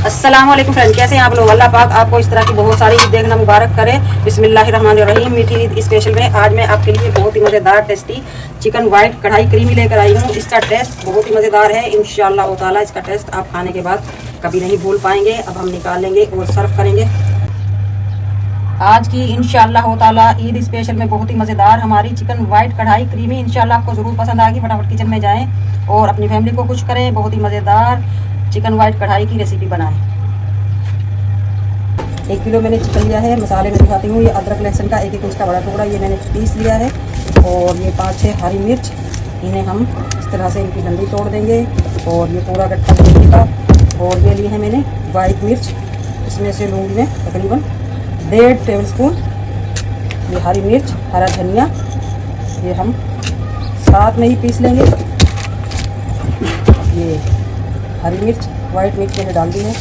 अस्सलामुअलैकुम फ्रेंड, कैसे हैं आप लोग। अल्लाह पाक आपको इस तरह की बहुत सारी ईद देखना मुबारक करे। बिस्मिल्लाहिर्रहमानिर्रहीम। मीठी ईद स्पेशल में आज मैं आपके लिए बहुत ही मज़ेदार टेस्टी चिकन वाइट कढ़ाई क्रीमी लेकर आई हूँ। इसका टेस्ट बहुत ही मज़ेदार है। इंशाअल्लाह ताला इसका टेस्ट आप खाने के बाद कभी नहीं भूल पाएंगे। अब हम निकाल लेंगे और सर्व करेंगे। आज की इंशाअल्लाह ताला ईद स्पेशल में बहुत ही मज़ेदार हमारी चिकन वाइट कढ़ाई क्रीमी इंशाअल्लाह आपको ज़रूर पसंद आएगी। फटाफट किचन में जाएं और अपनी फैमिली को खुश करें। बहुत ही मज़ेदार चिकन वाइट कढ़ाई की रेसिपी बनाएं। 1 किलो मैंने चिकन लिया है। मसाले में दिखाती हूँ। ये अदरक लहसुन का 1-1 इंच का बड़ा टुकड़ा ये मैंने पीस लिया है। और ये 5-6 हरी मिर्च, इन्हें हम इस तरह से इनकी डंडी तोड़ देंगे। और ये पूरा गट्ठा लेंगे का। और ये लिए है मैंने वाइट मिर्च, इसमें से लूँगी मैं तकरीबन 1.5 टेबल स्पून। ये हरी मिर्च, हरा धनिया ये हम साथ में ही पीस लेंगे। ये हरी मिर्च वाइट मिर्च मैंने डाल दी है।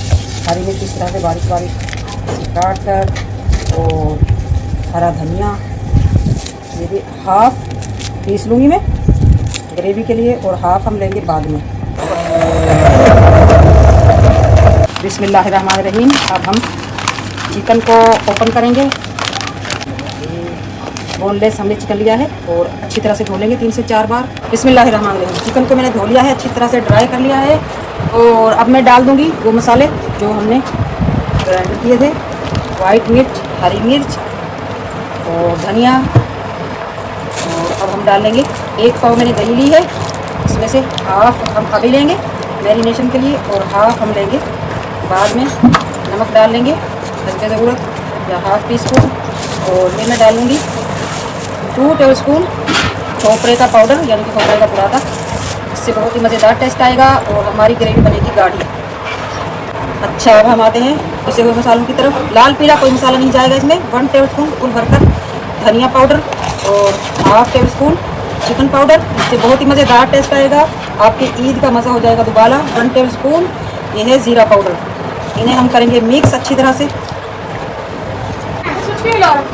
हरी मिर्च इस तरह से बारीक बारीक काट कर, और हरा धनिया ये भी हाफ पीस लूँगी मैं ग्रेवी के लिए, और हाफ हम लेंगे बाद में। बिस्मिल्लाहिर्रहमानिर्रहीम। अब हम चिकन को ओपन करेंगे। बोनलेस हमने चिकन लिया है और अच्छी तरह से धो लेंगे 3 से 4 बार। बिस्मिल्लाहिर्रहमानिर्रहीम। चिकन को मैंने धो लिया है, अच्छी तरह से ड्राई कर लिया है। और अब मैं डाल दूंगी वो मसाले जो हमने ग्राइंड किए थे। वाइट मिर्च, हरी मिर्च और धनिया। और अब हम डाल लेंगे 1 पाव मैंने दही ली है। इसमें से हाफ हम अभी लेंगे मैरिनेशन के लिए, और हाफ हम लेंगे बाद में। नमक डाल लेंगे हल्के ज़रूरत या हाफ टी स्पून। और ये मैं डालूँगी 2 टेबल स्पून खोपरे का पाउडर, यानी कि खोपरे का बुरादा। इससे बहुत ही मज़ेदार टेस्ट आएगा और हमारी ग्रेवी बनेगी गाढ़ी। अच्छा, अब हम आते हैं पिसे हुए मसालों की तरफ। लाल पीला कोई मसाला नहीं जाएगा इसमें। 1 टेबल स्पून फुल भरकर धनिया पाउडर और half table spoon chicken powder. इससे बहुत ही मज़ेदार टेस्ट आएगा। आपके ईद का मज़ा हो जाएगा दोबारा। 1 टेबल स्पून ये है ज़ीरा पाउडर। इन्हें हम करेंगे मिक्स अच्छी तरह से।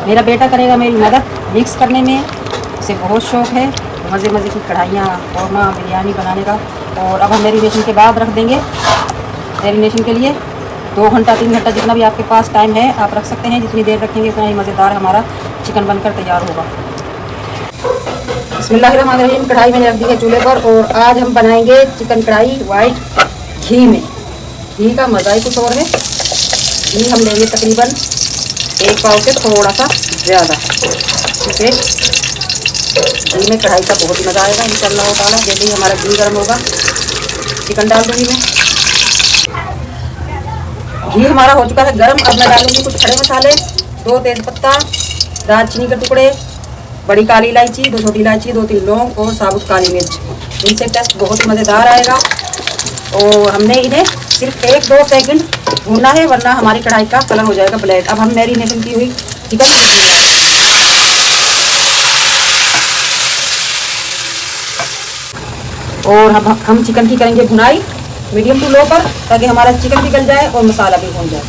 मेरा बेटा करेगा मेरी मदद मिक्स करने में। इसे बहुत शौक़ है मज़े मज़े की कढ़ाइयाँ, कौरमा, बिरयानी बनाने का। और अब हम मैरिनेशन के बाद रख देंगे। मैरिनेशन के लिए 2 घंटा 3 घंटा जितना भी आपके पास टाइम है आप रख सकते हैं। जितनी देर रखेंगे उतना ही मज़ेदार हमारा चिकन बनकर तैयार होगा। बिस्मिल्लाहिर्रहमानिर्रहीम। कढ़ाई मैंने रख दी है चूल्हे पर, और आज हम बनाएंगे चिकन कढ़ाई वाइट घी में। घी का मज़ा ही कुछ और है। घी हम लेंगे तकरीबन 1 पाव से थोड़ा सा ज़्यादा। इसे घी में कढ़ाई का बहुत ही मज़ा आएगा इंशाअल्लाह ताला। जैसे ही हमारा घी गर्म होगा चिकन डाल दूँगी मैं। घी हमारा हो चुका है गर्म। अब मैं डालूँगी कुछ खड़े मसाले। 2 तेज़पत्ता, दालचीनी के टुकड़े, बड़ी काली इलायची, 2 छोटी इलायची, 2-3 लौंग और साबुत काली मिर्च। इनसे टेस्ट बहुत ही मज़ेदार आएगा। और हमने इन्हें सिर्फ 1-2 सेकंड भूनना है, वरना हमारी कढ़ाई का कलर हो जाएगा ब्लैक। अब हम मैरिनेशन की हुई चिकन और हम चिकन की करेंगे भुनाई मीडियम टू लो पर, ताकि हमारा चिकन भी गल जाए और मसाला भी भून जाए।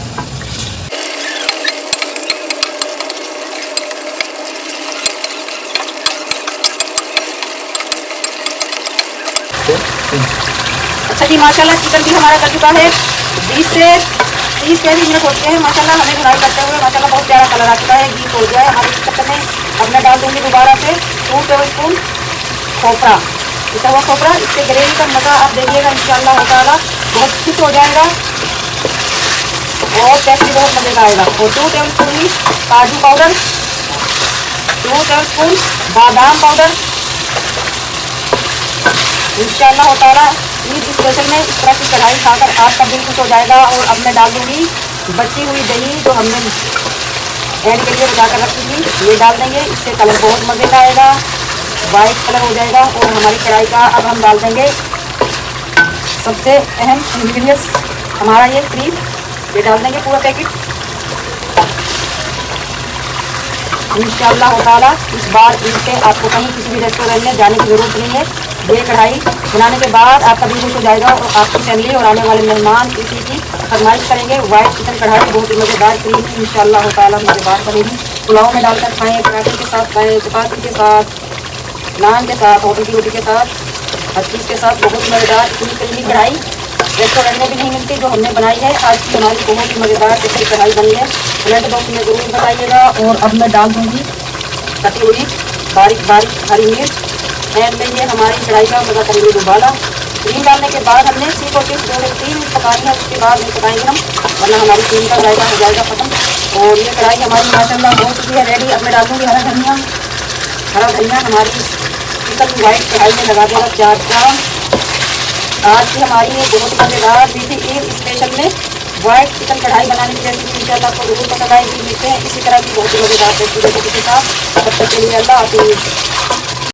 अच्छा जी, माशाल्लाह चिकन भी हमारा कर चुका है। 20 से 30 के भी मिनट हो चुके हैं माशाल्लाह हमें भुनाई करते हुए। माशाल्लाह बहुत प्यारा कलर आ चुका है। घी छोड़ दिया है हमारे चिकन में। अब मैं डाल दूँगी दोबारा से 2 टेबल स्पून खोपरा, पिसा हुआ खोपरा। इससे ग्रेवी का मज़ा आप देखिएगा इंशाअल्लाह ताला बहुत खुश हो जाएगा और टेस्ट भी बहुत मज़ेदार आएगा। और 2 टेबल स्पून काजू पाउडर, 2 टेबल स्पून बादाम पाउडर। इंशाअल्लाह ताला ईद स्पेशल में इस तरह की कढ़ाई खाकर आपका दिल खुश हो जाएगा। और अब मैं डाल दूँगी बची हुई दही जो हमने एंड के लिए बचा कर रखी थी, ये डाल देंगे। इससे कलर बहुत मज़े का आएगा, वाइट कलर हो जाएगा। और हमारी कढ़ाई का अब हम डाल देंगे सबसे अहम इंग्रेडिएंट्स हमारा ये क्रीम, ये डाल देंगे पूरा पैकेट इंशाअल्लाह ताला। इस बार ईद पे आपको कहीं किसी भी रेस्टोरेंट में जाने की ज़रूरत नहीं है। ये कढ़ाई बनाने के बाद आपका दिल खुश हो जाएगा और आपकी फैमिली और आने वाले मेहमान इसी की फरमाइश करेंगे। वाइट चिकन कढ़ाई बहुत ही मज़ेदार क्रीम इंशाअल्लाह ताला मज़ेदार बनेगी। पुलाव में डालकर खाएँ, पराठे के साथ खाएँ, चपाती के साथ, नान के साथ, होटल की रोटी के साथ, हर चीज़ के साथ बहुत मज़ेदार इतनी क्रीमी कढ़ाई रेस्टोरेंट में भी नहीं मिलती, जो हमने बनाई है आज की हमारी बहुत ही मज़ेदार चिकन कढ़ाई बनी है। कमेंट बॉक्स में ज़रूर बताइएगा। और अब मैं डाल दूँगी कटी हुई बारीक बारीक हरी मिर्च। एंड में ये हमारी कढ़ाई का मज़ा करेंगे उबाला। क्रीम डालने के बाद हमने सिर्फ और सिर्फ 2 से 3 मिनट पकानी है, उसके बाद नहीं पकाएंगे हम, वरना हमारी क्रीम का जायका हो जाएगा ख़त्म। और ये कढ़ाई हमारी माशाल्लाह हो चुकी है रेडी। अब मैं डाल दूँगी हरा धनिया। हरा धनिया हमारी चिकन वाइट कढ़ाई में लगा देगा 4 चांद। आज की हमारी ये बहुत मज़ेदार मीठी ईद स्पेशल में वाइट चिकन कढ़ाई बनाने की रेसिपी इंशाल्लाह आपको जरूर पसंद आएगी। मिलते हैं इसी तरह की बहुत ही मज़ेदार रेसिपी के साथ। तब तक के लिए अल्लाह हाफिज़।